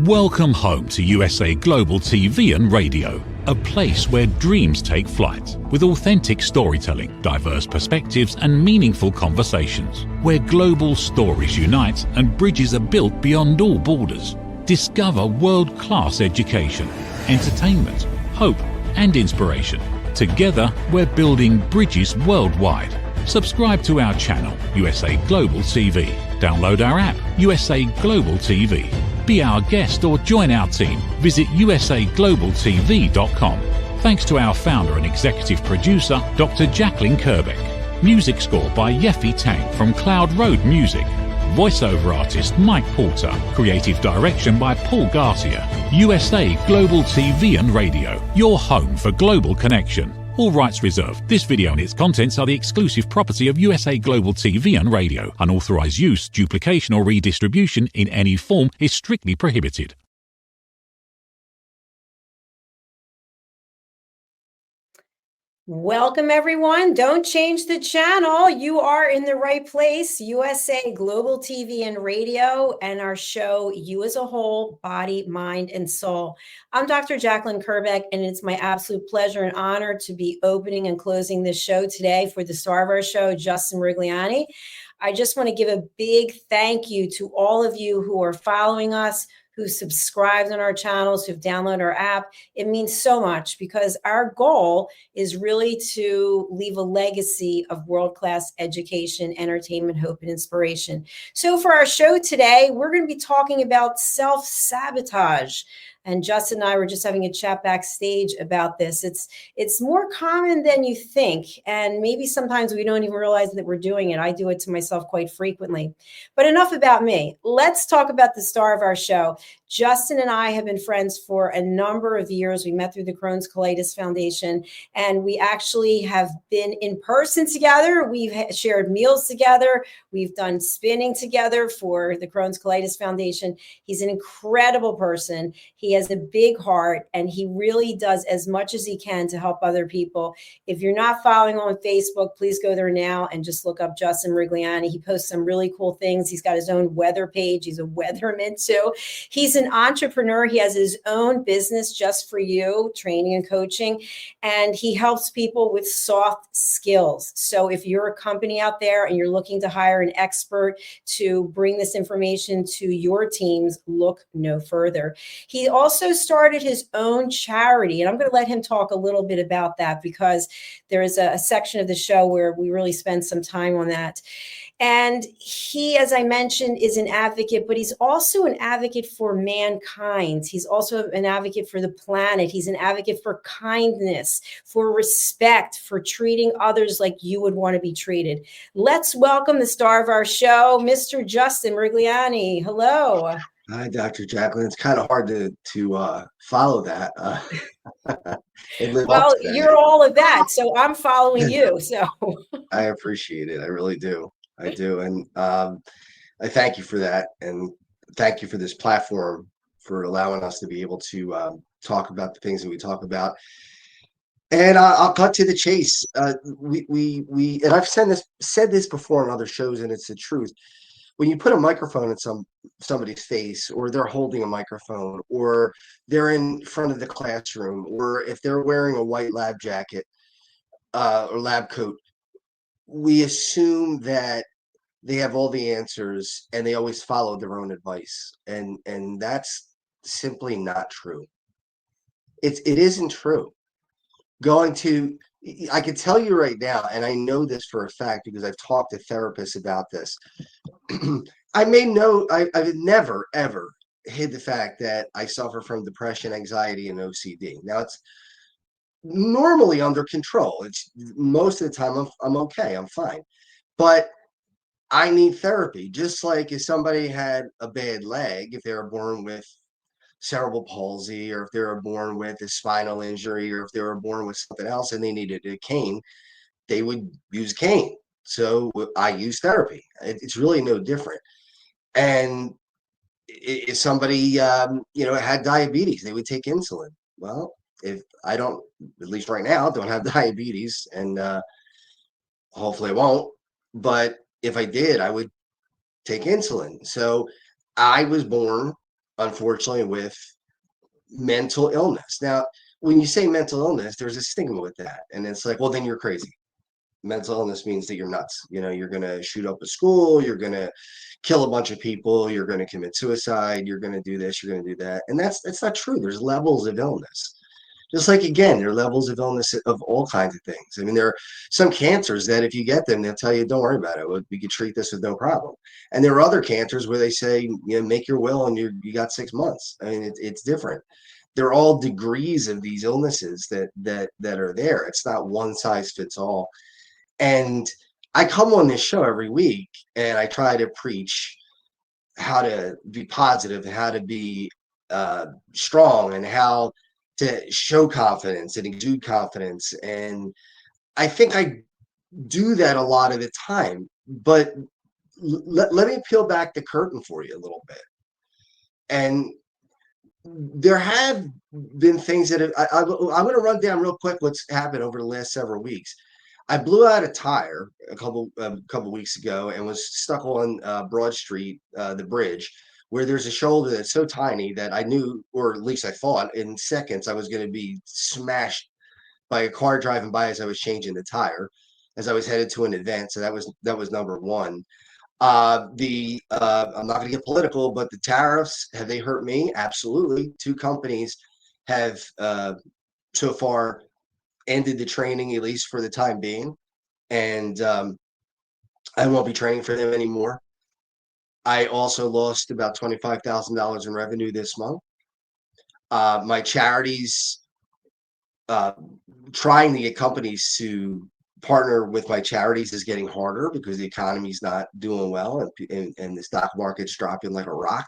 Welcome home to USA Global TV and Radio, a place where dreams take flight, with authentic storytelling, diverse perspectives and meaningful conversations, where global stories unite and bridges are built beyond all borders. Discover world-class education, entertainment, hope and inspiration. Together, we're building bridges worldwide. Subscribe to our channel, USA Global TV. Download our app, USA Global TV. Be our guest or join our team. Visit usaglobaltv.com. Thanks to our founder and executive producer, Dr. Jacalyn Kerbeck. Music score by Yeffy Tang from Cloud Road Music. Voiceover artist Mike Porter. Creative direction by Paul Garcia. USA Global TV and Radio. Your home for global connection. All rights reserved. This video and its contents are the exclusive property of USA Global TV and Radio. Unauthorized use, duplication or redistribution in any form is strictly prohibited. Welcome everyone. Don't change the channel. You are in the right place. USA Global TV and Radio and our show, You as a Whole, Body, Mind, and Soul. I'm Dr. Jacalyn Kerbeck, and it's my absolute pleasure and honor to be opening and closing this show today for the star of our show, Justin Rigliani. I just want to give a big thank you to all of you who are following us, who subscribed on our channels, who've downloaded our app. It means so much because our goal is really to leave a legacy of world-class education, entertainment, hope, and inspiration. So for our show today, we're going to be talking about self-sabotage. And Justin and I were just having a chat backstage about this. It's more common than you think. And maybe sometimes we don't even realize that we're doing it. I do it to myself quite frequently. But enough about me. Let's talk about the star of our show. Justin and I have been friends for a number of years. We met through the Crohn's Colitis Foundation, and we actually have been in person together. We've shared meals together. We've done spinning together for the Crohn's Colitis Foundation. He's an incredible person. He has a big heart, and he really does as much as he can to help other people. If you're not following on Facebook, please go there now and just look up Justin Rigliani. He posts some really cool things. He's got his own weather page. He's a weatherman too. He's an entrepreneur. He has his own business just for you, training and coaching, and he helps people with soft skills. So if you're a company out there and you're looking to hire an expert to bring this information to your teams, look no further. He also started his own charity, and I'm going to let him talk a little bit about that because there is a section of the show where we really spend some time on that. And he, as I mentioned, is an advocate, but he's also an advocate for mankind. He's also an advocate for the planet. He's an advocate for kindness, for respect, for treating others like you would want to be treated. Let's welcome the star of our show, Mr. Justin Rigliani. Hello. Hi, Dr. Jacalyn. It's kind of hard to follow that. Well, you're all of that, so I'm following you. So I appreciate it. I really do. I do. And I thank you for that. And thank you for this platform for allowing us to be able to talk about the things that we talk about. And I'll cut to the chase. We and I've said this before on other shows, and it's the truth. When you put a microphone in somebody's face, or they're holding a microphone, or they're in front of the classroom, or if they're wearing a white lab jacket or lab coat, we assume that they have all the answers and they always follow their own advice. And that's simply not true. It isn't true. I can tell you right now, and I know this for a fact because I've talked to therapists about this. I've never, ever hid the fact that I suffer from depression, anxiety, and OCD. Now, it's normally under control. It's most of the time I'm okay, I'm fine. But I need therapy, just like if somebody had a bad leg, if they were born with cerebral palsy, or if they were born with a spinal injury, or if they were born with something else and they needed a cane, they would use cane. So I use therapy. It's really no different. And if somebody had diabetes, they would take insulin. Well, if I don't, at least right now, don't have diabetes, and hopefully I won't, but if I did, I would take insulin. So I was born unfortunately, with mental illness. Now, when you say mental illness, there's a stigma with that. And it's like, well, then you're crazy. Mental illness means that you're nuts. You're going to shoot up a school, you're going to kill a bunch of people, you're going to commit suicide, you're going to do this, you're going to do that. And that's not true. There's levels of illness. Just like, again, there are levels of illness of all kinds of things. I mean, there are some cancers that if you get them, they'll tell you, don't worry about it. We could treat this with no problem. And there are other cancers where they say, make your will and you got 6 months. I mean, it's different. They're all degrees of these illnesses that are there. It's not one size fits all. And I come on this show every week and I try to preach how to be positive, how to be strong, and how to show confidence and exude confidence. And I think I do that a lot of the time. But let me peel back the curtain for you a little bit. And there have been things that I'm going to run down real quick what's happened over the last several weeks. I blew out a tire a couple weeks ago and was stuck on Broad Street, the bridge, where there's a shoulder that's so tiny that I knew, or at least I thought, in seconds I was going to be smashed by a car driving by as I was changing the tire, as I was headed to an event. So that was number one. I'm not going to get political, but the tariffs, have they hurt me? Absolutely. 2 companies have so far ended the training, at least for the time being. And I won't be training for them anymore. I also lost about $25,000 in revenue this month. My charities, trying to get companies to partner with my charities is getting harder because the economy's not doing well and the stock market's dropping like a rock.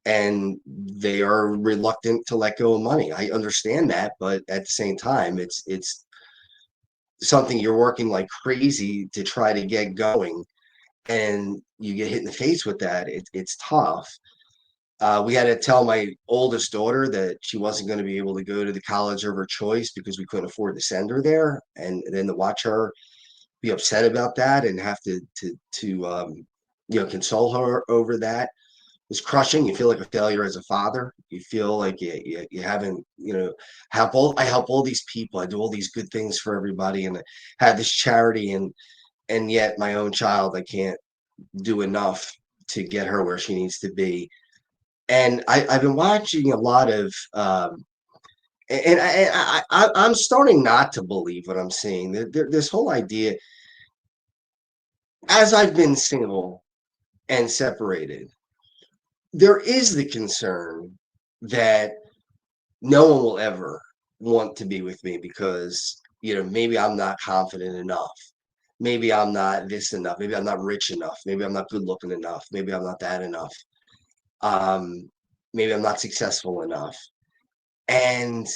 And they are reluctant to let go of money. I understand that, but at the same time, it's something you're working like crazy to try to get going, and you get hit in the face with that. It's tough. We had to tell my oldest daughter that she wasn't going to be able to go to the college of her choice because we couldn't afford to send her there, and then to watch her be upset about that and have to console her over that was crushing. You feel like a failure as a father. You feel like you haven't, I help all these people. I do all these good things for everybody, and I have this charity, and yet my own child, I can't do enough to get her where she needs to be. And I've been watching a lot of, and I'm starting not to believe what I'm seeing. This whole idea, as I've been single and separated, there is the concern that no one will ever want to be with me because, maybe I'm not confident enough. Maybe I'm not this enough. Maybe I'm not rich enough. Maybe I'm not good looking enough. Maybe I'm not that enough. Maybe I'm not successful enough. And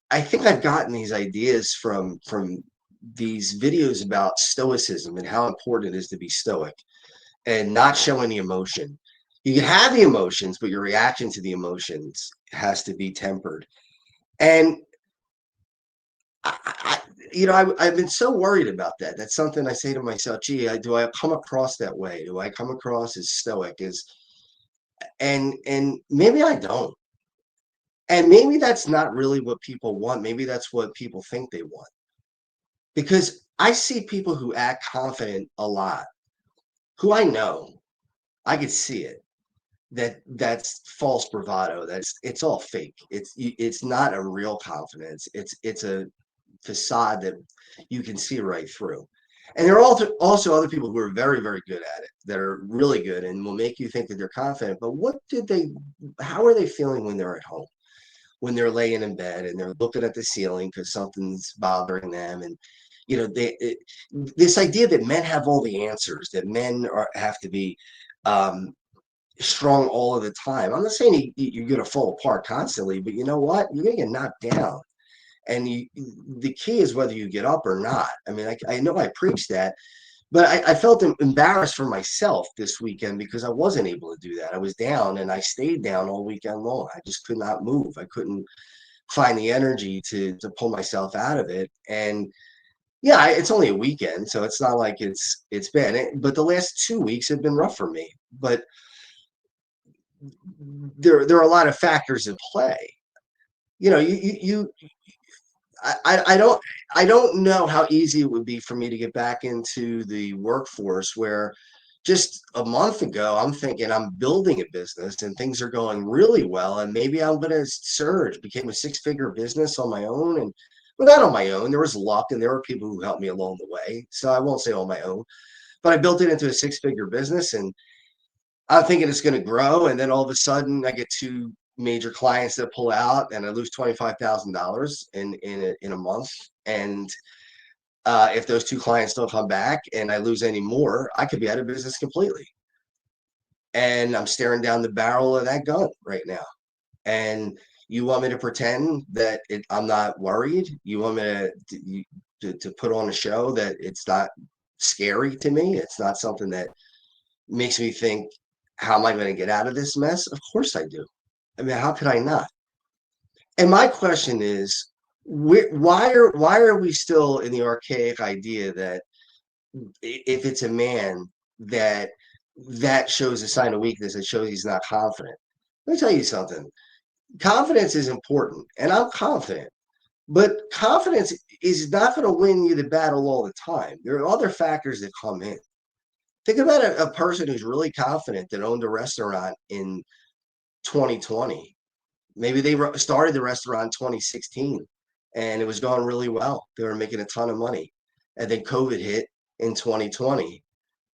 I think I've gotten these ideas from these videos about stoicism and how important it is to be stoic and not show any emotion. You can have the emotions, but your reaction to the emotions has to be tempered. And I've been so worried about that. That's something I say to myself, gee, do I come across that way? Do I come across as stoic? And maybe I don't. And maybe that's not really what people want. Maybe that's what people think they want. Because I see people who act confident a lot, who I know, I could see it. That's false bravado. It's all fake. It's not a real confidence. It's a facade that you can see right through. And there are also other people who are very, very good at it, that are really good and will make you think that they're confident. But how are they feeling when they're at home, when they're laying in bed and they're looking at the ceiling because something's bothering them? And this idea that men have all the answers, that men have to be strong all of the time. I'm not saying you're going to fall apart constantly, but you know what? You're going to get knocked down. And the key is whether you get up or not. I mean, I know I preached that, but I felt embarrassed for myself this weekend because I wasn't able to do that. I was down and I stayed down all weekend long. I just could not move. I couldn't find the energy to pull myself out of it. And yeah, it's only a weekend, so it's not like it's bad. But the last 2 weeks have been rough for me. But there are a lot of factors at play. You know, I don't know how easy it would be for me to get back into the workforce where just a month ago I'm thinking I'm building a business and things are going really well, and maybe I'm going to surge, became a six-figure business on my own. And well, not on my own, there was luck and there were people who helped me along the way, so I won't say on my own, but I built it into a six-figure business, and I'm thinking it's going to grow, and then all of a sudden I get two major clients that pull out, and I lose $25,000 in a month. And if those two clients don't come back, and I lose any more, I could be out of business completely. And I'm staring down the barrel of that gun right now. And you want me to pretend that I'm not worried? You want me to put on a show that it's not scary to me? It's not something that makes me think, how am I going to get out of this mess? Of course I do. I mean, how could I not? And my question is, why are we still in the archaic idea that if it's a man, that shows a sign of weakness, it shows he's not confident? Let me tell you something. Confidence is important, and I'm confident, but confidence is not going to win you the battle all the time. There are other factors that come in. Think about a person who's really confident that owned a restaurant in 2020. Maybe they started the restaurant in 2016 and it was going really well. They were making a ton of money. And then COVID hit in 2020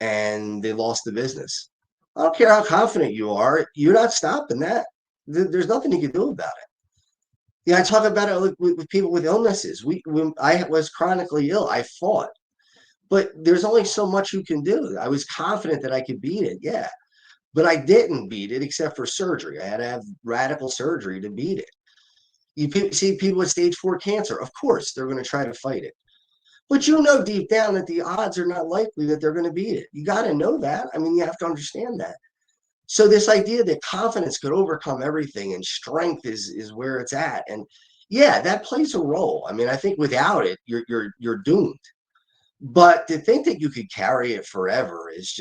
and they lost the business. I don't care how confident you are, you're not stopping that. There's nothing you can do about it. Yeah, I talk about it with people with illnesses. When I was chronically ill, I fought. But there's only so much you can do. I was confident that I could beat it, yeah. But I didn't beat it except for surgery. I had to have radical surgery to beat it. You see people with stage 4 cancer, of course, they're going to try to fight it. But you know deep down that the odds are not likely that they're going to beat it. You got to know that. I mean, you have to understand that. So this idea that confidence could overcome everything and strength is where it's at. And yeah, that plays a role. I mean, I think without it, you're doomed. But to think that you could carry it forever is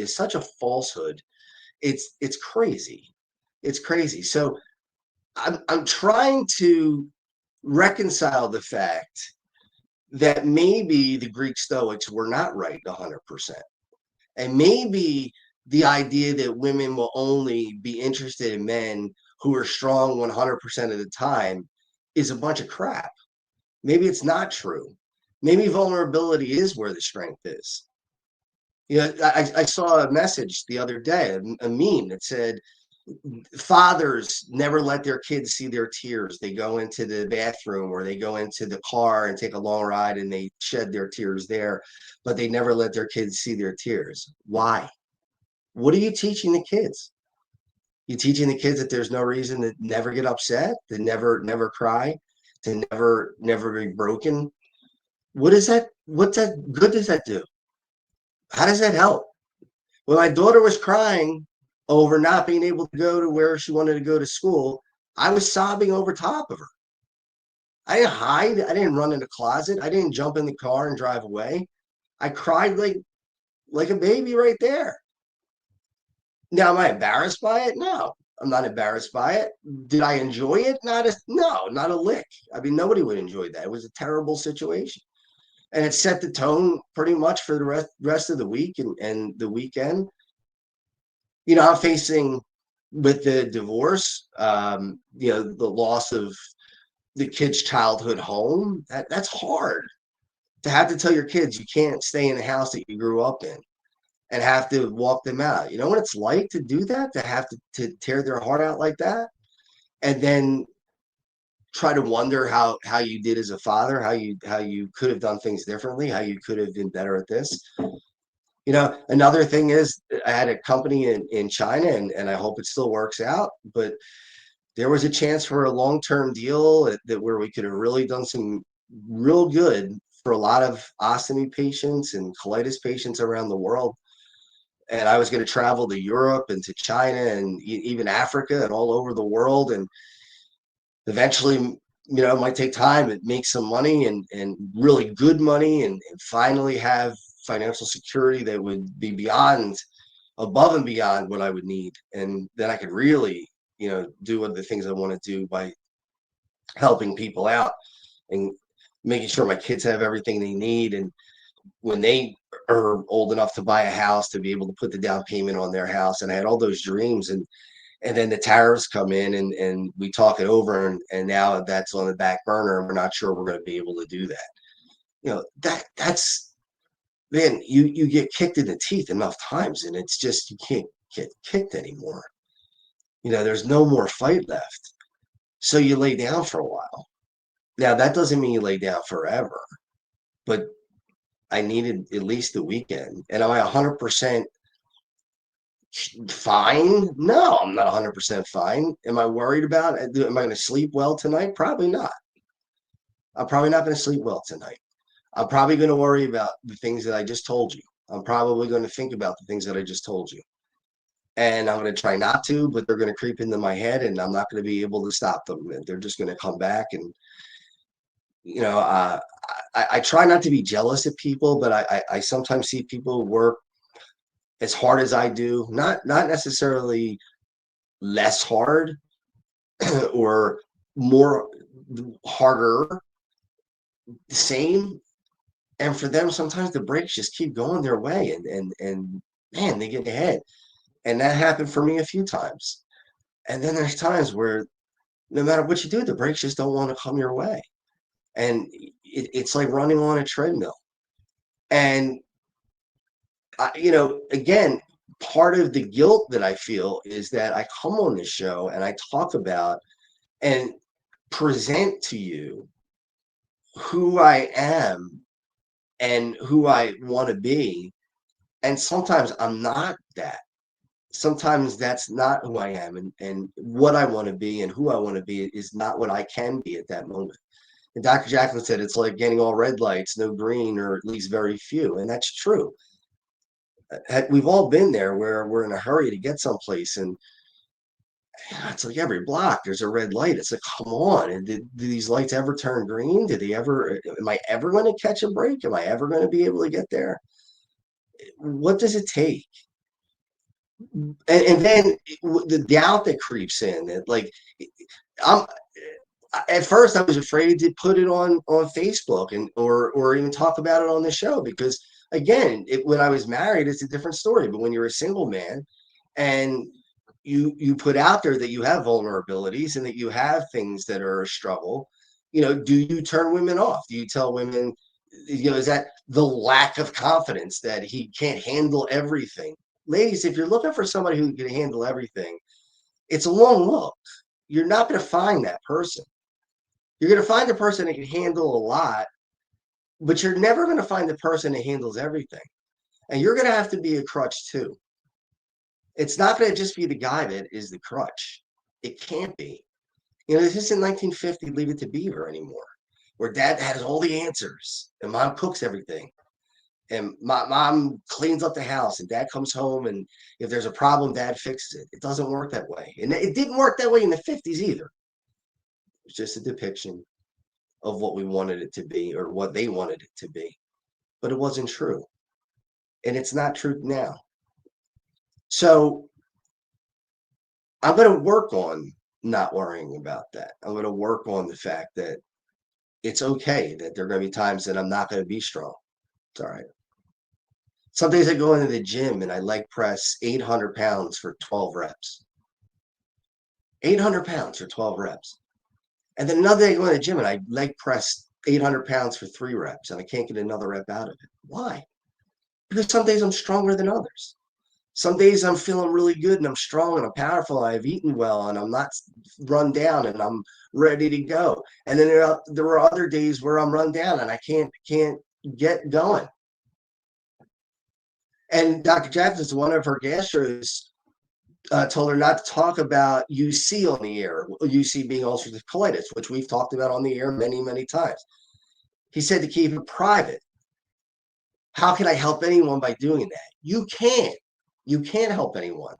such a falsehood. It's crazy. It's crazy. So I'm trying to reconcile the fact that maybe the Greek Stoics were not right 100%. And maybe the idea that women will only be interested in men who are strong 100% of the time is a bunch of crap. Maybe it's not true. Maybe vulnerability is where the strength is. You know, I saw a message the other day, a meme that said, fathers never let their kids see their tears. They go into the bathroom or they go into the car and take a long ride and they shed their tears there, but they never let their kids see their tears. Why? What are you teaching the kids? You teaching the kids that there's no reason to never get upset, to never cry, to never be broken? What good does that do? How does that help? When my daughter was crying over not being able to go to where she wanted to go to school, I was sobbing over top of her. I didn't hide. I didn't run in the closet. I didn't jump in the car and drive away. I cried like a baby right there. Now, am I embarrassed by it? No, I'm not embarrassed by it. Did I enjoy it? No, not a lick. I mean, nobody would enjoy that. It was a terrible situation. And it set the tone pretty much for the rest of the week and the weekend. You know, I'm facing with the divorce, you know, the loss of the kid's childhood home. That's hard to have to tell your kids you can't stay in the house that you grew up in and have to walk them out. You know what it's like to do that, to have to tear their heart out like that, and then try to wonder how you did as a father, how you could have done things differently, how you could have been better at this. You know, another thing is I had a company in China and I hope it still works out, but there was a chance for a long-term deal that where we could have really done some real good for a lot of ostomy patients and colitis patients around the world. And I was going to travel to Europe and to China and even Africa and all over the world. And eventually, you know, it might take time to make some money and really good money and finally have financial security that would be beyond above and beyond what I would need. And then I could really, do other things I want to do by helping people out and making sure my kids have everything they need. And when they are old enough to buy a house, to be able to put the down payment on their house. And I had all those dreams, and then the tariffs come in, and we talk it over, and now that's on the back burner, and we're not sure we're going to be able to do that. That's man, you get kicked in the teeth enough times, and it's just, you can't get kicked anymore. There's no more fight left. So you lay down for a while. Now, that doesn't mean you lay down forever, but I needed at least the weekend. And am I 100% fine? No, I'm not 100% fine. Am I worried about it? Am I going to sleep well tonight? Probably not. I'm probably not going to sleep well tonight. I'm probably going to worry about the things that I just told you. I'm probably going to think about the things that I just told you. And I'm going to try not to, but they're going to creep into my head, and I'm not going to be able to stop them. They're just going to come back. And, I try not to be jealous of people, but I sometimes see people work as hard as I do, not necessarily less hard or more harder, the same. And for them, sometimes the breaks just keep going their way, and man, they get ahead. And that happened for me a few times. And then there's times where no matter what you do, the breaks just don't want to come your way. And it's like running on a treadmill. And again, part of the guilt that I feel is that I come on this show and I talk about and present to you who I am and who I want to be. And sometimes I'm not that. Sometimes that's not who I am, and what I want to be and who I want to be is not what I can be at that moment. And Dr. Jacalyn said it's like getting all red lights, no green, or at least very few. And that's true. We've all been there where we're in a hurry to get someplace, and it's like every block there's a red light. It's like, come on. And do these lights ever turn green? Am I ever going to catch a break? Am I ever going to be able to get there? What does it take? And then the doubt that creeps in, that like, I'm at first I was afraid to put it on Facebook or even talk about it on the show, because again, when I was married, it's a different story. But when you're a single man and you put out there that you have vulnerabilities and that you have things that are a struggle, do you turn women off? Do you tell women, is that the lack of confidence that he can't handle everything? Ladies, if you're looking for somebody who can handle everything, it's a long look. You're not going to find that person. You're going to find the person that can handle a lot, but you're never going to find the person that handles everything. And you're going to have to be a crutch too. It's not going to just be the guy that is the crutch. It can't be. This isn't 1950 Leave It to Beaver anymore, where dad has all the answers and mom cooks everything. And mom cleans up the house, and dad comes home, and if there's a problem, dad fixes it. It doesn't work that way. And it didn't work that way in the 50s either. It's just a depiction of what we wanted it to be, or what they wanted it to be. But it wasn't true. And it's not true now. So I'm going to work on not worrying about that. I'm going to work on the fact that it's okay, that there are going to be times that I'm not going to be strong. It's all right. Some days I go into the gym and I leg press 800 pounds for 12 reps. 800 pounds for 12 reps. And then another day I go in the gym and I leg press 800 pounds for 3 reps, and I can't get another rep out of it. Why? Because some days I'm stronger than others. Some days I'm feeling really good and I'm strong and I'm powerful. I've eaten well and I'm not run down and I'm ready to go. And then there are other days where I'm run down and I can't get going. And Dr. Jacalyn, one of her gastros, told her not to talk about UC on the air, UC being ulcerative colitis, which we've talked about on the air many, many times. He said to keep it private. How can I help anyone by doing that? You can't. You can't help anyone.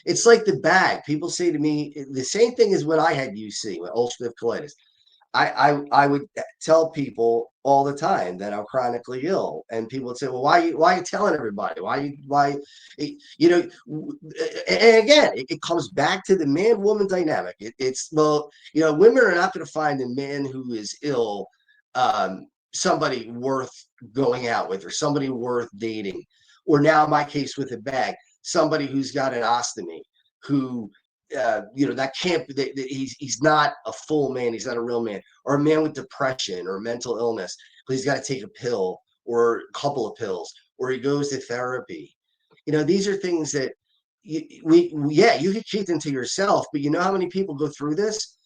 It's like the bag. People say to me, the same thing as when I had UC, with ulcerative colitis. I would tell people all the time that I'm chronically ill, and people would say, "Well, why are you telling everybody? You know?" And again, it comes back to the man-woman dynamic. It's well, women are not going to find a man who is ill somebody worth going out with, or somebody worth dating, or now in my case with a bag, somebody who's got an ostomy, who that can't that he's not a full man, he's not a real man, or a man with depression or mental illness, but he's got to take a pill or a couple of pills, or he goes to therapy. These are things that you can keep them to yourself, but you know how many people go through this?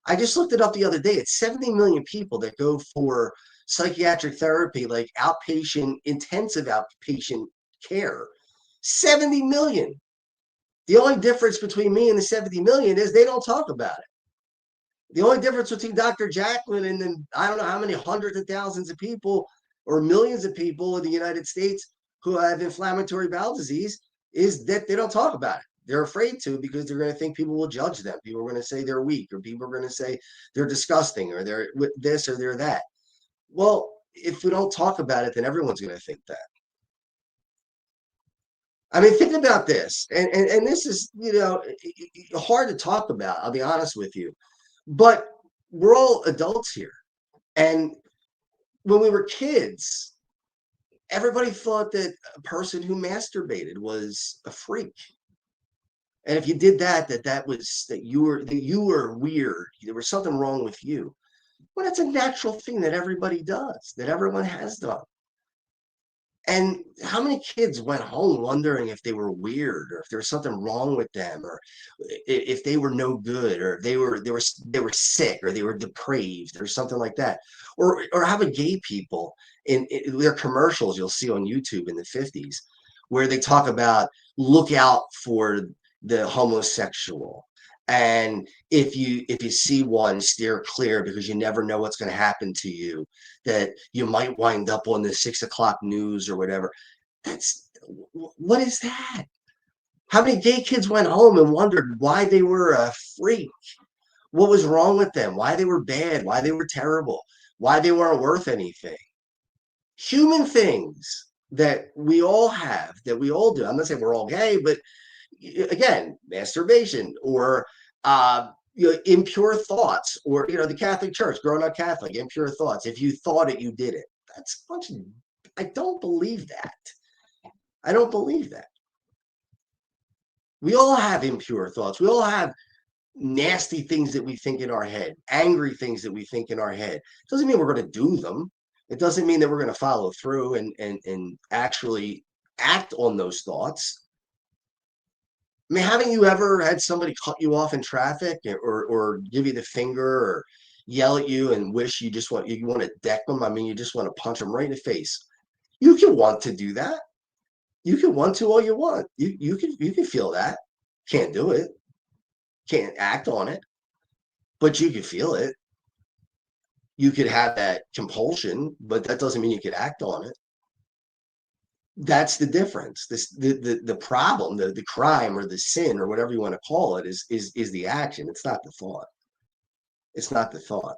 I just looked it up the other day. It's 70 million people that go for psychiatric therapy, like outpatient, intensive outpatient care. 70 million. The only difference between me and the 70 million is they don't talk about it. The only difference between Dr. Jacalyn and then I don't know how many hundreds of thousands of people or millions of people in the United States who have inflammatory bowel disease is that they don't talk about it. They're afraid to, because they're going to think people will judge them. People are going to say they're weak, or people are going to say they're disgusting, or they're this or they're that. Well, if we don't talk about it, then everyone's going to think that. I mean, think about this, and this is hard to talk about. I'll be honest with you, but we're all adults here, and when we were kids, everybody thought that a person who masturbated was a freak, and if you did that, that you were weird. There was something wrong with you. Well, that's a natural thing that everybody does, that everyone has done. And how many kids went home wondering if they were weird, or if there was something wrong with them, or if they were no good, or if they were sick, or they were depraved, or something like that. Or how about gay people in their commercials you'll see on YouTube in the 50s, where they talk about, look out for the homosexual. And if you see one, steer clear, because you never know what's going to happen to you, that you might wind up on the 6 o'clock news or whatever. What is that? How many gay kids went home and wondered why they were a freak? What was wrong with them? Why they were bad? Why they were terrible? Why they weren't worth anything? Human things that we all have, that we all do. I'm not saying we're all gay, but again, masturbation, or impure thoughts, or the Catholic Church, growing up Catholic, impure thoughts. If you thought it, you did it. That's a bunch of, I don't believe that. I don't believe that. We all have impure thoughts. We all have nasty things that we think in our head, angry things that we think in our head. It doesn't mean we're going to do them. It doesn't mean that we're going to follow through and actually act on those thoughts. I mean, haven't you ever had somebody cut you off in traffic, or give you the finger, or yell at you and wish you want to deck them? I mean, you just want to punch them right in the face. You can want to do that. You can want to all you want. You can feel that. Can't do it. Can't act on it. But you can feel it. You could have that compulsion, but that doesn't mean you could act on it. That's the difference. The problem, the crime, or the sin, or whatever you want to call it, is the action. It's not the thought. It's not the thought.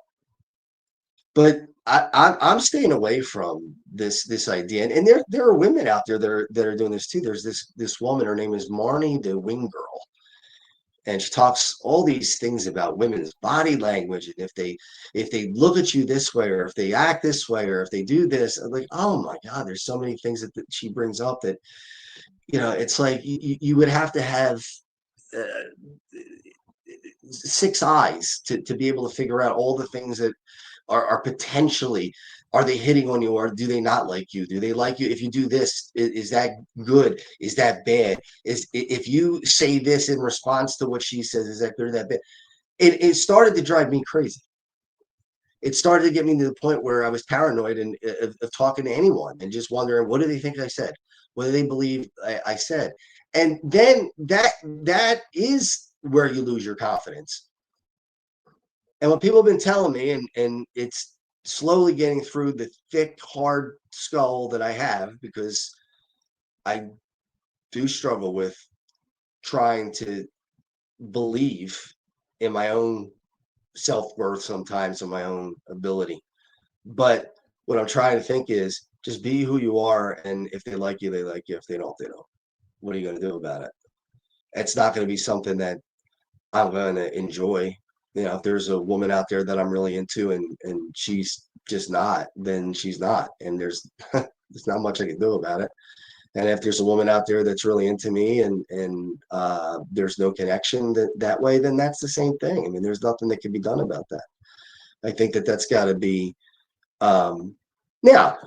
But I'm staying away from this idea, and there are women out there that are doing this too. There's this woman. Her name is Marnie the Wing Girl, and she talks all these things about women's body language, and if they look at you this way, or if they act this way, or if they do this. I'm like, oh my God, there's so many things that she brings up that it's like you would have to have uh, 6 eyes to be able to figure out all the things that are potentially, are they hitting on you, or do they not like you? Do they like you if you do this? Is that good? Is that bad? If you say this in response to what she says, is that good or that bad? It started to drive me crazy. It started to get me to the point where I was paranoid of talking to anyone, and just wondering, what do they think I said? What do they believe I said? And then that is where you lose your confidence. And what people have been telling me, and it's slowly getting through the thick, hard skull that I have, because I do struggle with trying to believe in my own self-worth sometimes on my own ability. But what I'm trying to think is just be who you are. And if they like you, they like you. If they don't, they don't. What are you going to do about it? It's not going to be something that I'm going to enjoy. If there's a woman out there that I'm really into and she's just not, then she's not. And there's not much I can do about it. And if there's a woman out there that's really into me and there's no connection that way, then that's the same thing. I mean, there's nothing that can be done about that. I think that's got to be now.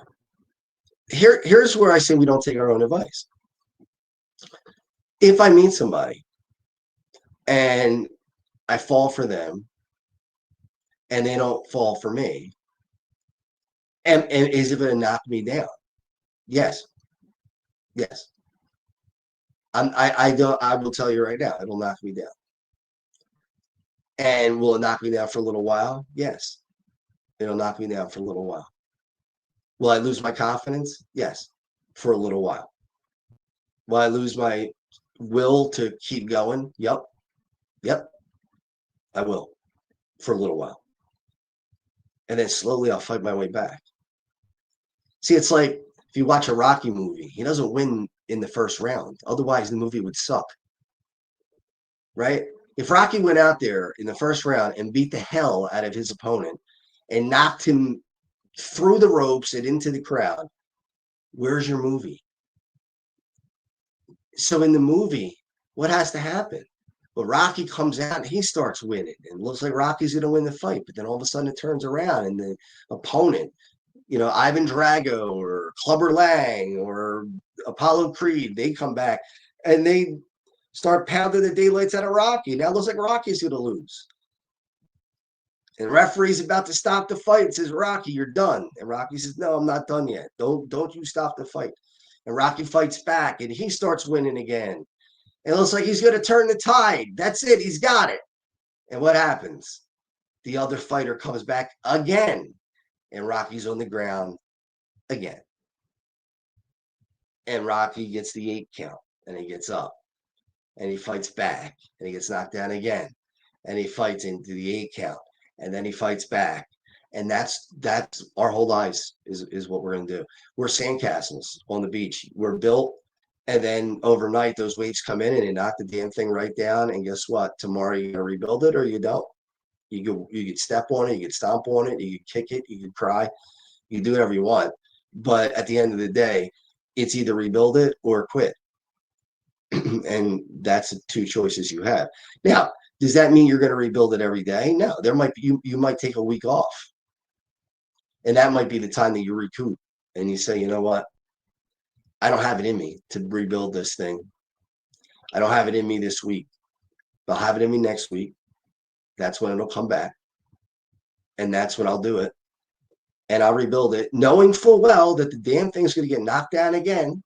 Here's where I say we don't take our own advice. If I meet somebody and I fall for them and they don't fall for me, and is it going to knock me down? Yes. I will tell you right now, it'll knock me down. And will it knock me down for a little while? Yes. It'll knock me down for a little while. Will I lose my confidence? Yes, for a little while. Will I lose my will to keep going? Yep, I will, for a little while. And then slowly I'll fight my way back. See, it's like if you watch a Rocky movie, he doesn't win in the first round. Otherwise, the movie would suck. Right? If Rocky went out there in the first round and beat the hell out of his opponent and knocked him through the ropes and into the crowd, where's your movie? So in the movie, what has to happen? Well, Rocky comes out and he starts winning. And it looks like Rocky's going to win the fight. But then all of a sudden it turns around and the opponent, Ivan Drago or Clubber Lang or Apollo Creed, they come back and they start pounding the daylights out of Rocky. Now it looks like Rocky's going to lose. And the referee's about to stop the fight and says, Rocky, you're done. And Rocky says, no, I'm not done yet. Don't you stop the fight. And Rocky fights back and he starts winning again. And it looks like he's going to turn the tide. That's it. He's got it. And what happens? The other fighter comes back again. And Rocky's on the ground again. And Rocky gets the 8 count. And he gets up. And he fights back. And he gets knocked down again. And he fights into the 8 count. And then he fights back. And that's our whole lives is what we're going to do. We're sandcastles on the beach. We're built. And then overnight, those waves come in and they knock the damn thing right down. And guess what? Tomorrow you're going to rebuild it or you don't. You could step on it, you could stomp on it, you could kick it, you could cry, you can do whatever you want. But at the end of the day, it's either rebuild it or quit. And that's the 2 choices you have. Now, does that mean you're going to rebuild it every day? No, there might be, you might take a week off. And that might be the time that you recoup and you say, you know what? I don't have it in me to rebuild this thing. I don't have it in me this week. I'll have it in me next week. That's when it'll come back. And that's when I'll do it. And I'll rebuild it, knowing full well that the damn thing's going to get knocked down again.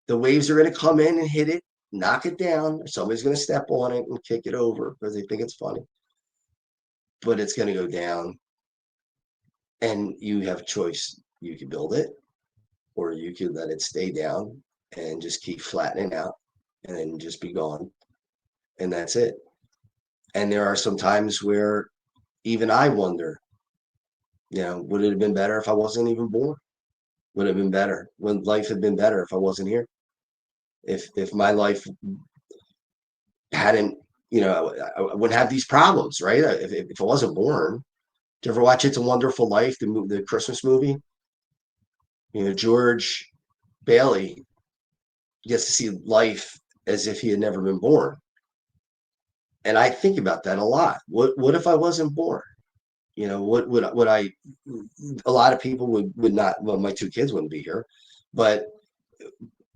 The waves are going to come in and hit it, knock it down. Or somebody's going to step on it and kick it over because they think it's funny. But it's going to go down. And you have a choice. You can build it, or you could let it stay down and just keep flattening out and then just be gone. And that's it. And there are some times where even I wonder, would it have been better if I wasn't even born? Would it have been better? Would life have been better if I wasn't here? If my life hadn't, I wouldn't have these problems, right? If I wasn't born. Did you ever watch It's a Wonderful Life, the Christmas movie? George Bailey gets to see life as if he had never been born. And I think about that a lot. What if I wasn't born? What would I? A lot of people would not. Well, my 2 kids wouldn't be here, but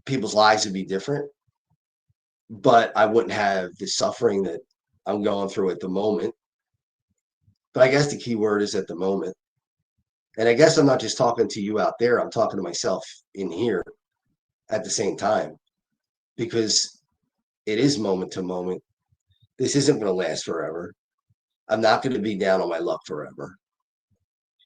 people's lives would be different. But I wouldn't have the suffering that I'm going through at the moment. But I guess the key word is at the moment. And I guess I'm not just talking to you out there. I'm talking to myself in here at the same time, because it is moment to moment. This isn't going to last forever. I'm not going to be down on my luck forever.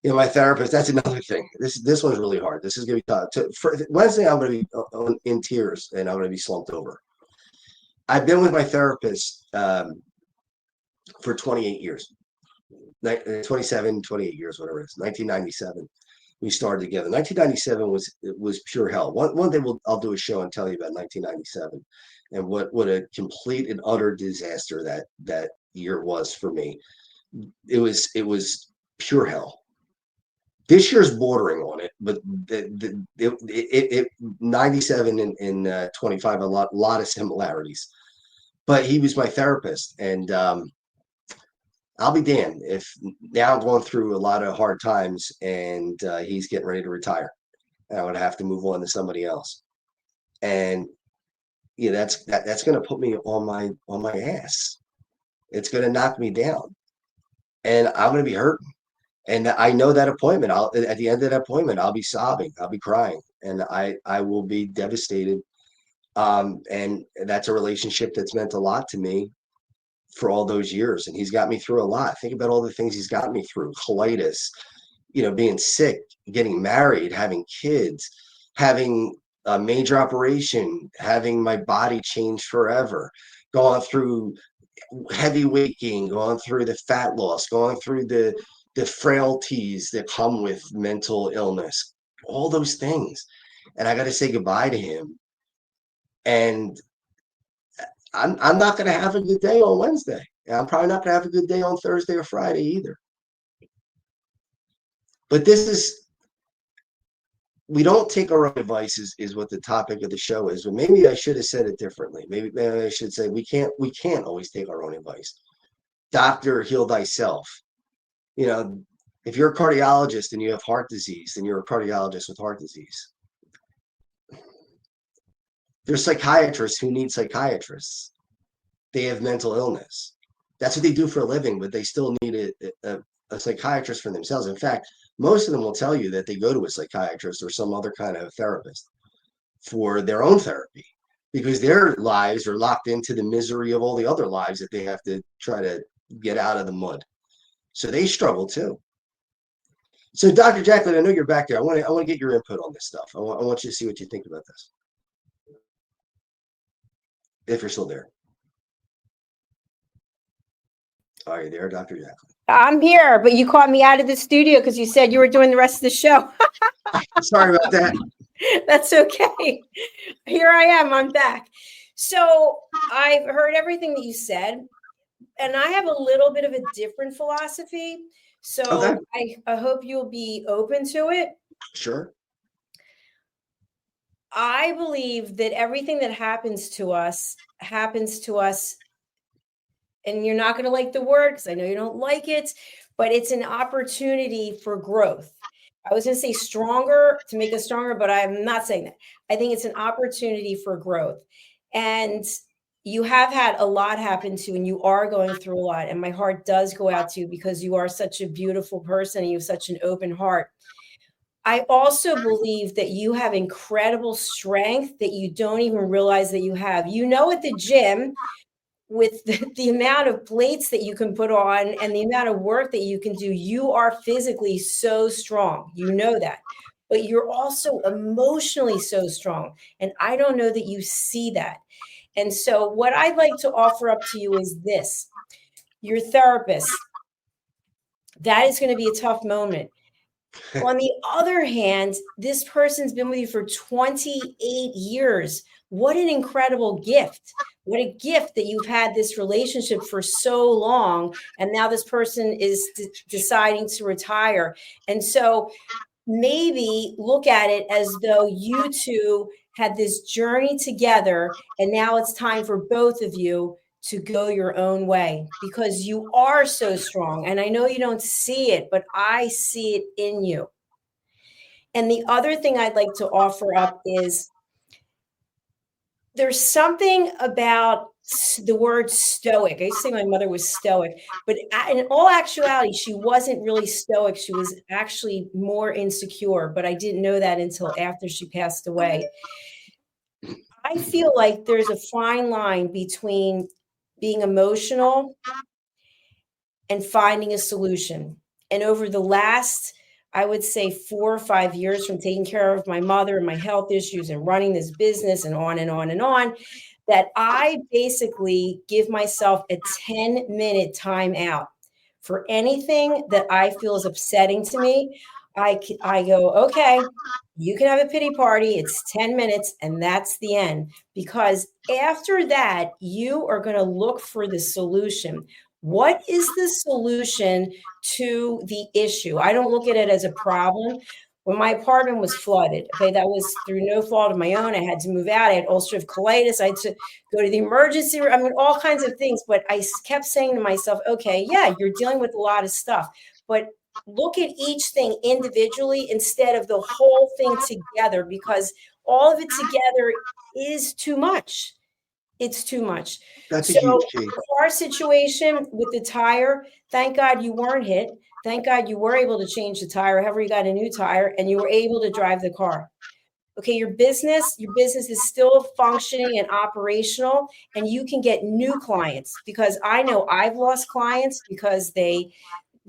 My therapist, that's another thing. This one's really hard. This is going to be tough. For Wednesday, I'm going to be in tears and I'm going to be slumped over. I've been with my therapist for 28 years. 27, 28 years, whatever it is, 1997. We started together. 1997 was pure hell. One day I'll do a show and tell you about 1997 and what a complete and utter disaster that year was for me. It was pure hell. This year's bordering on it, but 97 and 25, a lot of similarities. But he was my therapist, and I'll be damned if now I'm going through a lot of hard times and he's getting ready to retire. And I would have to move on to somebody else. And yeah, that's going to put me on my ass. It's going to knock me down, and I'm going to be hurting. And I know that appointment. At the end of that appointment, I'll be sobbing, I'll be crying, and I will be devastated. And that's a relationship that's meant a lot to me for all those years, and he's got me through a lot. Think about all the things he's got me through: colitis, being sick, getting married, having kids, having a major operation, having my body change forever, going through heavy weight gain, going through the fat loss, going through the frailties that come with mental illness, all those things. And I got to say goodbye to him. And I'm not going to have a good day on Wednesday. And I'm probably not going to have a good day on Thursday or Friday either. But we don't take our own advice is what the topic of the show is. But maybe I should have said it differently. Maybe I should say we can't always take our own advice. Doctor, heal thyself. If you're a cardiologist and you have heart disease, then you're a cardiologist with heart disease. There's psychiatrists who need psychiatrists. They have mental illness. That's what they do for a living, but they still need a psychiatrist for themselves. In fact, most of them will tell you that they go to a psychiatrist or some other kind of therapist for their own therapy, because their lives are locked into the misery of all the other lives that they have to try to get out of the mud. So they struggle too. So Dr. Jacalyn, I know you're back there. I want to get your input on this stuff. I want you to see what you think about this. If you're still there. Are you there, Dr. Jacalyn? I'm here, but you caught me out of the studio because you said you were doing the rest of the show. Sorry about that. That's okay. Here I am. I'm back. So I've heard everything that you said, and I have a little bit of a different philosophy. So okay. I hope you'll be open to it. Sure. I believe that everything that happens to us, and you're not going to like the word because I know you don't like it, but it's an opportunity for growth. I was going to say stronger, to make us stronger, but I'm not saying that. I think it's an opportunity for growth. And you have had a lot happen to you, and you are going through a lot. And my heart does go out to you because you are such a beautiful person and you have such an open heart. I also believe that you have incredible strength that you don't even realize that you have. At the gym, with the amount of plates that you can put on and the amount of work that you can do, you are physically so strong. You know that. But you're also emotionally so strong. And I don't know that you see that. And so what I'd like to offer up to you is this. Your therapist, that is going to be a tough moment. On the other hand, this person's been with you for 28 years. What an incredible gift. What a gift that you've had this relationship for so long. And now this person is deciding to retire. And so maybe look at it as though you two had this journey together. And now it's time for both of you to go your own way, because you are so strong. And I know you don't see it, but I see it in you. And the other thing I'd like to offer up is there's something about the word stoic. I used to say my mother was stoic, but in all actuality, she wasn't really stoic. She was actually more insecure, but I didn't know that until after she passed away. I feel like there's a fine line between being emotional and finding a solution. And over the last, I would say 4 or 5 years, from taking care of my mother and my health issues and running this business and on and on and on, that I basically give myself a 10-minute time out For anything that I feel is upsetting to me, I go, okay, you can have a pity party. It's 10 minutes and that's the end. Because after that, you are going to look for the solution. What is the solution to the issue? I don't look at it as a problem. When my apartment was flooded, okay, that was through no fault of my own. I had to move out. I had ulcerative colitis. I had to go to the emergency room. I mean, all kinds of things. But I kept saying to myself, okay, yeah, you're dealing with a lot of stuff, but look at each thing individually instead of the whole thing together, because all of it together is too much. It's too much. That's a So huge key. the car situation with the tire, thank God you weren't hit. Thank God you were able to change the tire, however you got a new tire, and you were able to drive the car. Okay, your business is still functioning and operational, and you can get new clients, because I know I've lost clients because they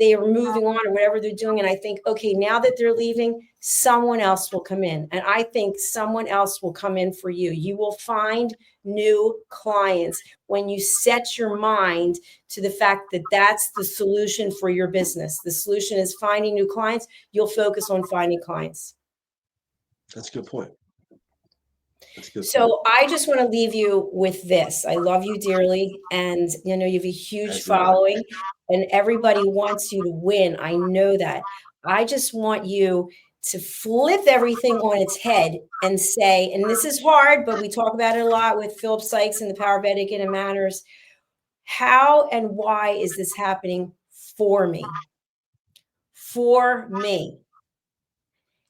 are moving on or whatever they're doing. And I think, okay, now that they're leaving, someone else will come in. And I think someone else will come in for you. You will find new clients when you set your mind to the fact that that's the solution for your business. The solution is finding new clients. You'll focus on finding clients. That's a good point. That's a good point. So I just want to leave you with this. I love you dearly. And you know, you have a huge following and everybody wants you to win. I know that. I just want you to flip everything on its head and say, and this is hard, but we talk about it a lot with Philip Sykes and the Power of Etiquette and Manners. How and why is this happening for me? For me.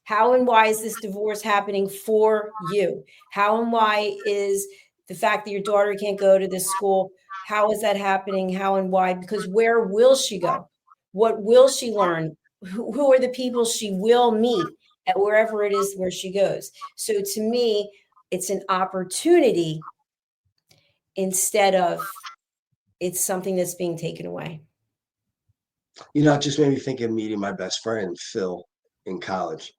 How and why is this divorce happening for you? How and why is the fact that your daughter can't go to this school, how is that happening? How and why? Because where will she go? What will she learn? Who are the people she will meet at wherever it is where she goes? So to me, it's an opportunity instead of it's something that's being taken away. You know, it just made me think of meeting my best friend, Phil, in college.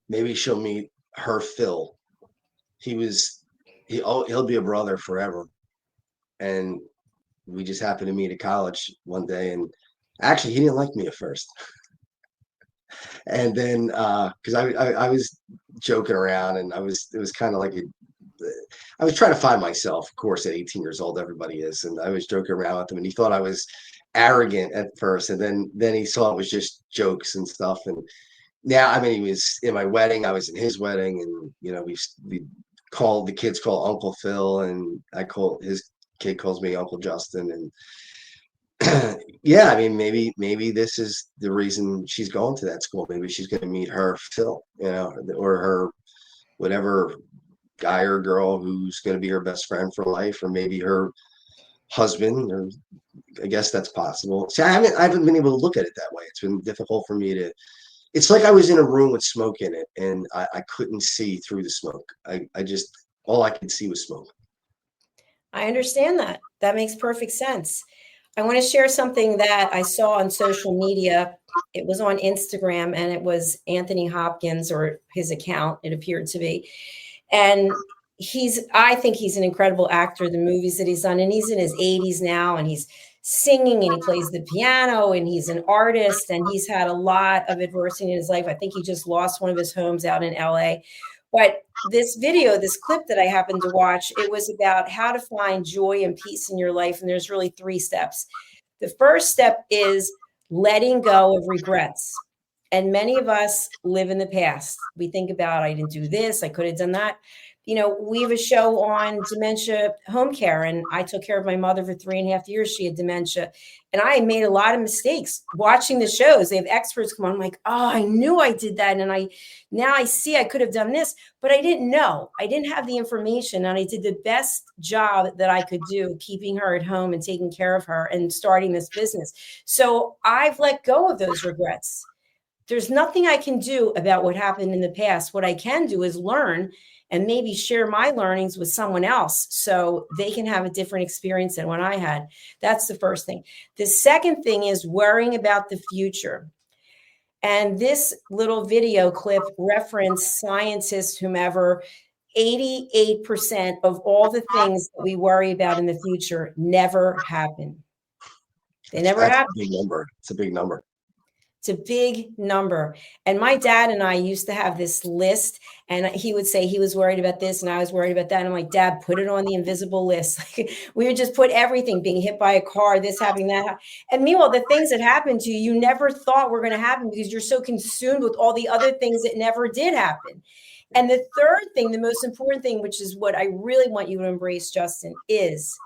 Maybe she'll meet her Phil. He'll be a brother forever. And we just happened to meet at college one day, and actually he didn't like me at first. And then because I was joking around, and it was kind of like I was trying to find myself, of course, at 18 years old, everybody is. And I was joking around with him, and he thought I was arrogant at first. And then he saw it was just jokes and stuff. And now, I mean, he was in my wedding, I was in his wedding, and you know, the kids call Uncle Phil, and his kid calls me Uncle Justin. And yeah, I mean, maybe this is the reason she's going to that school. Maybe she's going to meet her Phil, you know, or her whatever guy or girl who's going to be her best friend for life, or maybe her husband. Or I guess that's possible. See, I haven't been able to look at it that way. It's been difficult for me to. It's like I was in a room with smoke in it, and I couldn't see through the smoke. I just all I could see was smoke. I understand that. That makes perfect sense. I want to share something that I saw on social media. It was on Instagram, and it was Anthony Hopkins, or his account, it appeared to be. And I think he's an incredible actor, the movies that he's done, and he's in his 80s now, and he's singing, and he plays the piano, and he's an artist, and he's had a lot of adversity in his life. I think he just lost one of his homes out in LA. But this clip that I happened to watch, it was about how to find joy and peace in your life. And there's really 3 steps. The first step is letting go of regrets. And many of us live in the past. We think about, I didn't do this, I could have done that. You know, we have a show on dementia home care, and I took care of my mother for 3.5 years. She had dementia, and I made a lot of mistakes watching the shows. They have experts come on. I'm like, oh, I knew I did that. And now I see I could have done this, but I didn't know. I didn't have the information, and I did the best job that I could do, keeping her at home and taking care of her and starting this business. So I've let go of those regrets. There's nothing I can do about what happened in the past. What I can do is learn and maybe share my learnings with someone else so they can have a different experience than what I had. That's the first thing. The second thing is worrying about the future. And this little video clip referenced scientists, whomever, 88% of all the things that we worry about in the future never happen. They never That's happen. a big number. It's a big number. It's a big number. And my dad and I used to have this list, and he would say he was worried about this and I was worried about that. And I'm like, Dad, put it on the invisible list. Like, we would just put everything, being hit by a car, this happening, that. And meanwhile, the things that happened to you, you never thought were going to happen because you're so consumed with all the other things that never did happen. And the third thing, the most important thing, which is what I really want you to embrace, Justin, is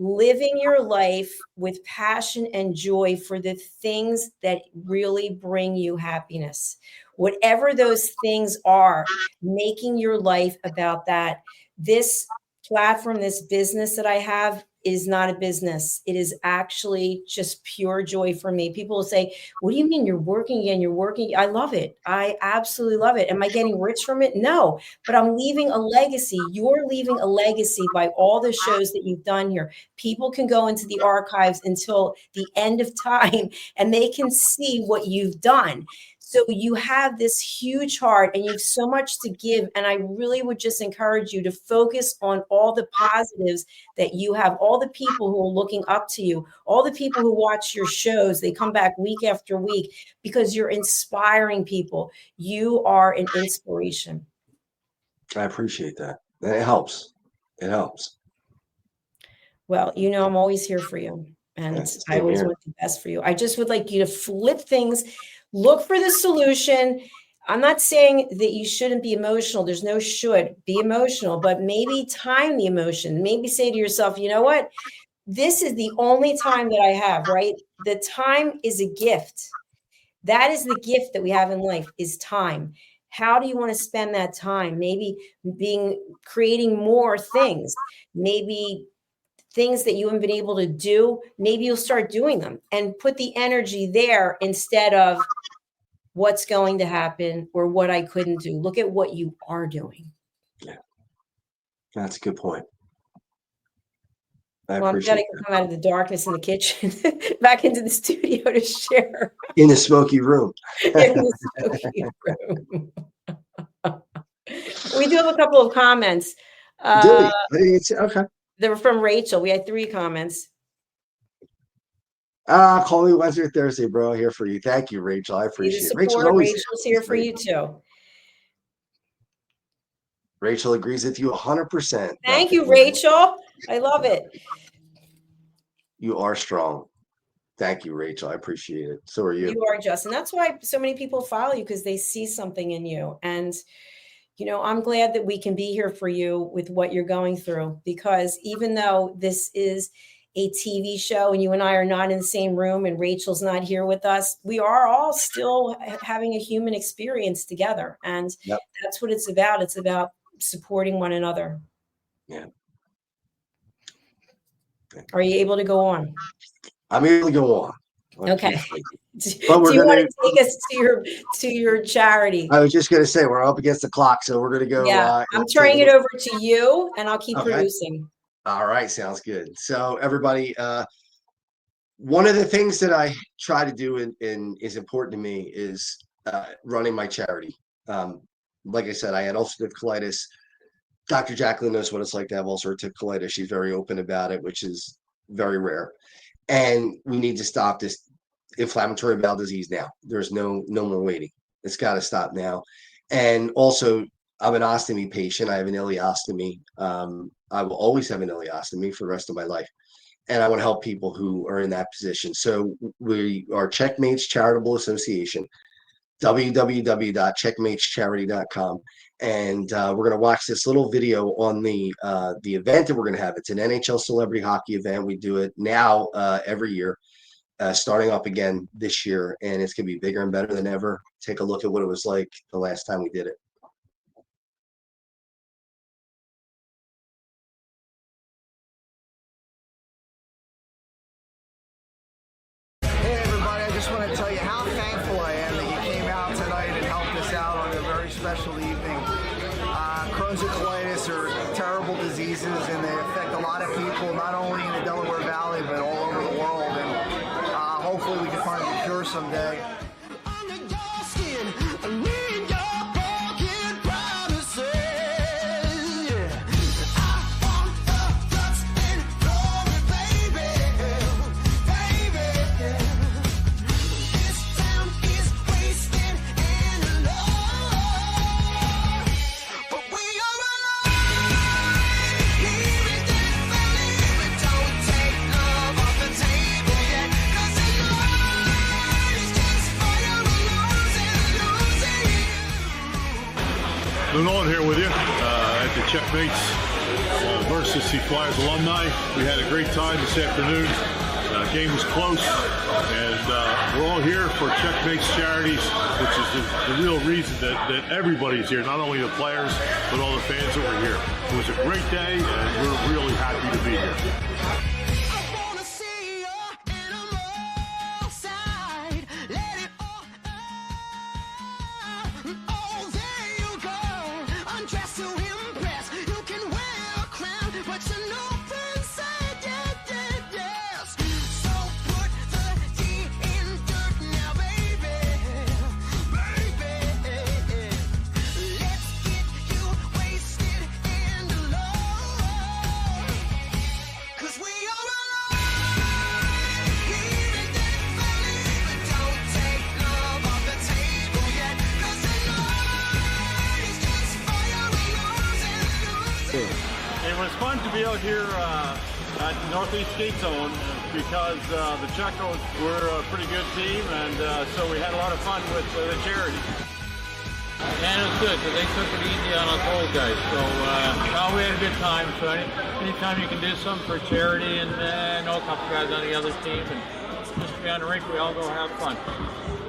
living your life with passion and joy for the things that really bring you happiness. Whatever those things are, making your life about that. This platform, this business that I have is not a business. It is actually just pure joy for me. People will say, what do you mean you're working again? You're working. I love it. I absolutely love it. Am I getting rich from it? No, but I'm leaving a legacy. You're leaving a legacy by all the shows that you've done here. People can go into the archives until the end of time and they can see what you've done. So you have this huge heart and you have so much to give. And I really would just encourage you to focus on all the positives that you have, all the people who are looking up to you, all the people who watch your shows. They come back week after week because you're inspiring people. You are an inspiration. I appreciate that. It helps. It helps. Well, you know, I'm always here for you. And I always want the best for you. I just would like you to flip things. Look for the solution. I'm not saying that you shouldn't be emotional. There's no should. Be emotional, but maybe time the emotion. Maybe say to yourself, you know what? This is the only time that I have, right? The time is a gift. That is the gift that we have in life, is time. How do you want to spend that time? Maybe creating more things, maybe things that you haven't been able to do. Maybe you'll start doing them and put the energy there instead of what's going to happen or what I couldn't do. Look at what you are doing. Yeah, that's a good point. Well, I'm glad I can come out of the darkness in the kitchen back into the studio to share. In the smoky room. In the smoky room. We do have a couple of comments. Do we? Okay. They were from Rachel. We had 3 comments. Call me Wednesday or Thursday, bro. Here for you. Thank you, Rachel. I appreciate it. Rachel's here for you too. Rachel agrees with you 100%. Thank you, Rachel. I love it. You are strong. Thank you, Rachel. I appreciate it. So are you. You are, Justin. That's why so many people follow you, because they see something in you. And, you know, I'm glad that we can be here for you with what you're going through, because even though this is a TV show and you and I are not in the same room and Rachel's not here with us, we are all still having a human experience together. And that's what it's about. It's about supporting one another. Yeah. Are you able to go on? I'm able to go on. Okay. Do you want to take us to your charity? I was just going to say, we're up against the clock, so we're going to go. Yeah, I'm turning it over to you, and I'll keep producing. All right, sounds good. So everybody, one of the things that I try to do and is important to me is running my charity. Like I said, I had ulcerative colitis. Dr. Jacalyn knows what it's like to have ulcerative colitis. She's very open about it, which is very rare. And we need to stop this inflammatory bowel disease now. There's no more waiting. It's got to stop now. And also, I'm an ostomy patient. I have an ileostomy. I will always have an ileostomy for the rest of my life. And I want to help people who are in that position. So we are Checkmates Charitable Association, www.checkmatescharity.com. And we're going to watch this little video on the event that we're going to have. It's an NHL celebrity hockey event. We do it now every year, starting up again this year. And it's going to be bigger and better than ever. Take a look at what it was like the last time we did it. Hey everybody, I just want to tell you how thankful I am that you came out tonight and helped us out on a very special evening. Crohn's and colitis are terrible diseases and they affect a lot of people, not only in the Delaware Valley, but all over the world. And hopefully we can find a cure someday. Lou Nolan here with you at the Checkmates versus the Flyers alumni. We had a great time this afternoon. Game was close, and we're all here for Checkmates Charities, which is the real reason that everybody's here, not only the players, but all the fans that were here. It was a great day, and we're really happy to be here. It was fun to be out here at Northeast Skate Zone because the Checos were a pretty good team, and so we had a lot of fun with the charity. And it was good because they took it easy on us old guys. So we had a good time. So anytime you can do something for charity, and I know a couple guys on the other team, and just to be on the rink, we all go have fun.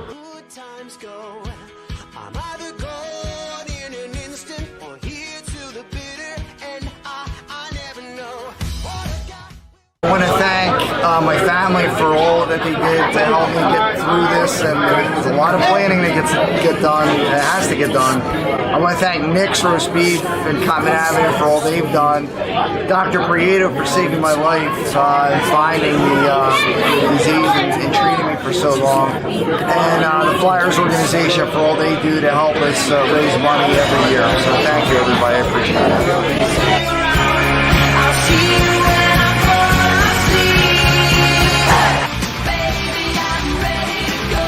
Good times go. I'm either gone in an instant or here to the bitter, and I never know what I got. I want to thank my family for all that they did to help me get through this, and there's a lot of planning that get done. It has to get done. I want to thank Nick's Roast Beef and Common Avenue for all they've done. Dr. Prieto for saving my life and finding the disease and treating me for so long. And the Flyers organization for all they do to help us raise money every year. So thank you, everybody. I appreciate it. I'll see you when I'm gonna see. Baby, I'm ready to go.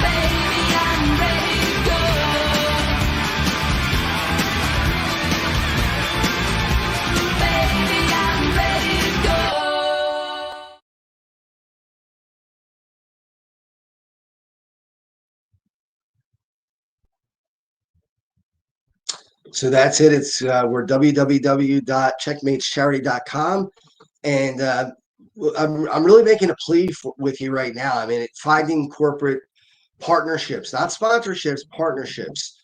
Baby, I'm ready to go. Baby, I'm ready to go. So that's it. It's we're www.checkmatescharity.com, and I'm really making a plea with you right now. I mean, finding corporate partnerships, not sponsorships, partnerships,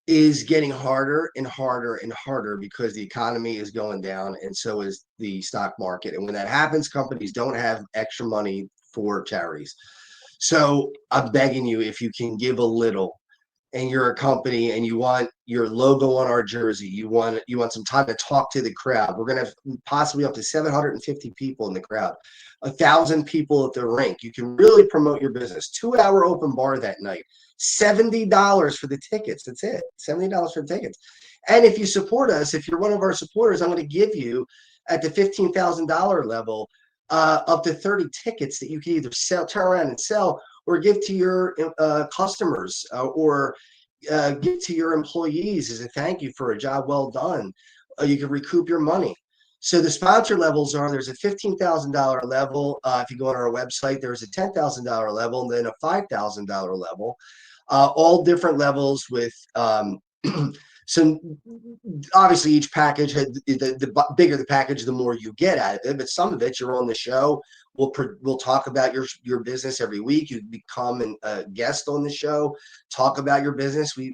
is getting harder and harder and harder because the economy is going down, and so is the stock market. And when that happens, companies don't have extra money for charities. So I'm begging you, if you can give a little, and you're a company and you want your logo on our jersey, you want some time to talk to the crowd. We're going to have possibly up to 750 people in the crowd, 1,000 people at the rink. You can really promote your business. 2-hour open bar that night, $70 for the tickets. That's it, $70 for the tickets. And if you support us, if you're one of our supporters, I'm going to give you at the $15,000 level up to 30 tickets that you can either turn around and sell, or give to your customers, or give to your employees as a thank you for a job well done. You can recoup your money. So the sponsor levels are, there's a $15,000 level. If you go on our website, there's a $10,000 level, and then a $5,000 level. All different levels with some, obviously each package had the bigger the package, the more you get out of it. But some of it, you're on the show. We'll talk about your business every week. You become a guest on the show, talk about your business. We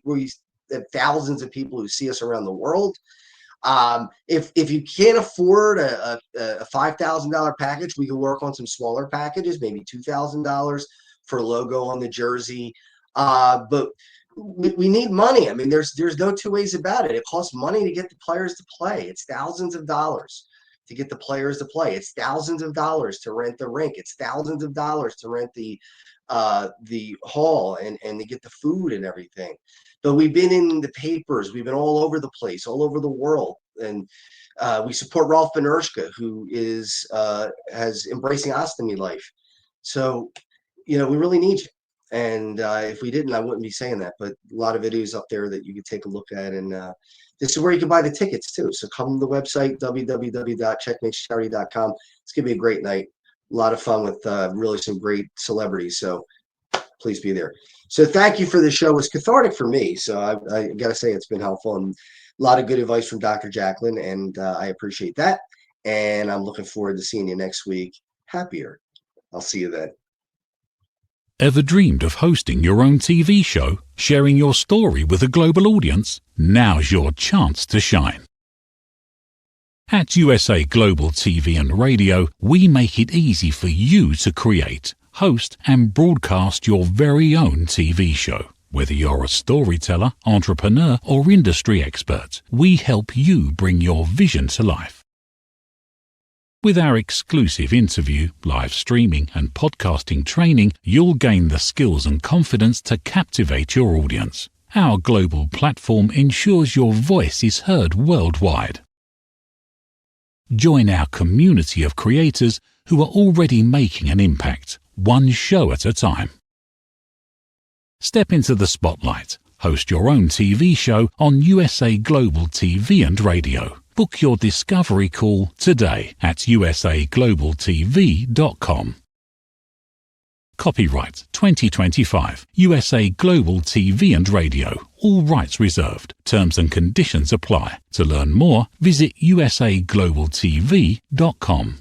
have thousands of people who see us around the world. If you can't afford a $5,000 package, we can work on some smaller packages, maybe $2,000 for a logo on the jersey. But we need money. I mean, there's no two ways about it. It costs money to get the players to play. It's thousands of dollars to get the players to play. It's thousands of dollars to rent the rink. It's thousands of dollars to rent the hall and to get the food and everything. But we've been in the papers. We've been all over the place, all over the world. And we support Ralph Benershka, who has Embracing Ostomy Life. So, we really need you. And if we didn't, I wouldn't be saying that. But a lot of videos up there that you could take a look at. And this is where you can buy the tickets, too. So come to the website, www.checkmatescharity.com. It's going to be a great night. A lot of fun with really some great celebrities. So please be there. So thank you for the show. It was cathartic for me. So I got to say it's been helpful and a lot of good advice from Dr. Jacalyn, and I appreciate that. And I'm looking forward to seeing you next week. Happier. I'll see you then. Ever dreamed of hosting your own TV show, sharing your story with a global audience? Now's your chance to shine. At USA Global TV and Radio, we make it easy for you to create, host, and broadcast your very own TV show. Whether you're a storyteller, entrepreneur, or industry expert, we help you bring your vision to life. With our exclusive interview, live streaming, and podcasting training, you'll gain the skills and confidence to captivate your audience. Our global platform ensures your voice is heard worldwide. Join our community of creators who are already making an impact, one show at a time. Step into the spotlight. Host your own TV show on USA Global TV and Radio. Book your discovery call today at usaglobaltv.com. Copyright 2025 USA Global TV and Radio. All rights reserved. Terms and conditions apply. To learn more, visit usaglobaltv.com.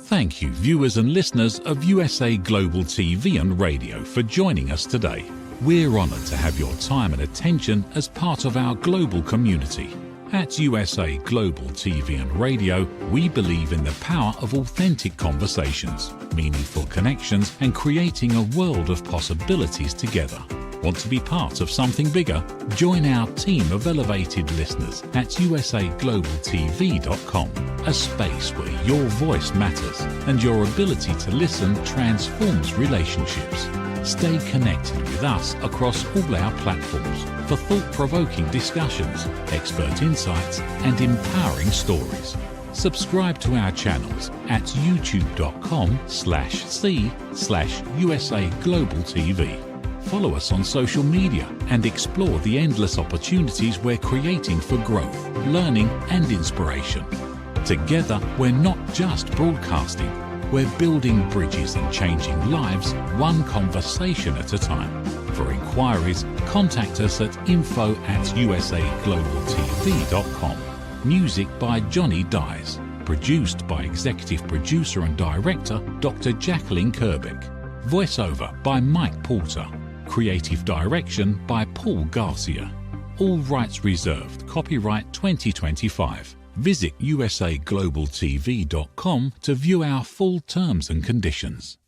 Thank you, viewers and listeners of USA Global TV and Radio, for joining us today. We're honoured to have your time and attention as part of our global community. At USA Global TV and Radio, we believe in the power of authentic conversations, meaningful connections, and creating a world of possibilities together. Want to be part of something bigger? Join our team of elevated listeners at usaglobaltv.com, a space where your voice matters and your ability to listen transforms relationships. Stay connected with us across all our platforms for thought-provoking discussions, expert insights, and empowering stories. Subscribe to our channels at youtube.com/c/USA-Global-TV. Follow us on social media and explore the endless opportunities we're creating for growth, learning, and inspiration. Together, we're not just broadcasting, we're building bridges and changing lives one conversation at a time. For inquiries, contact us at info@usaglobaltv.com. Music by Johnny Dies. Produced by Executive Producer and Director Dr. Jacalyn Kerbeck. Voiceover by Mike Porter. Creative Direction by Paul Garcia. All rights reserved. Copyright 2025. Visit usaglobaltv.com to view our full terms and conditions.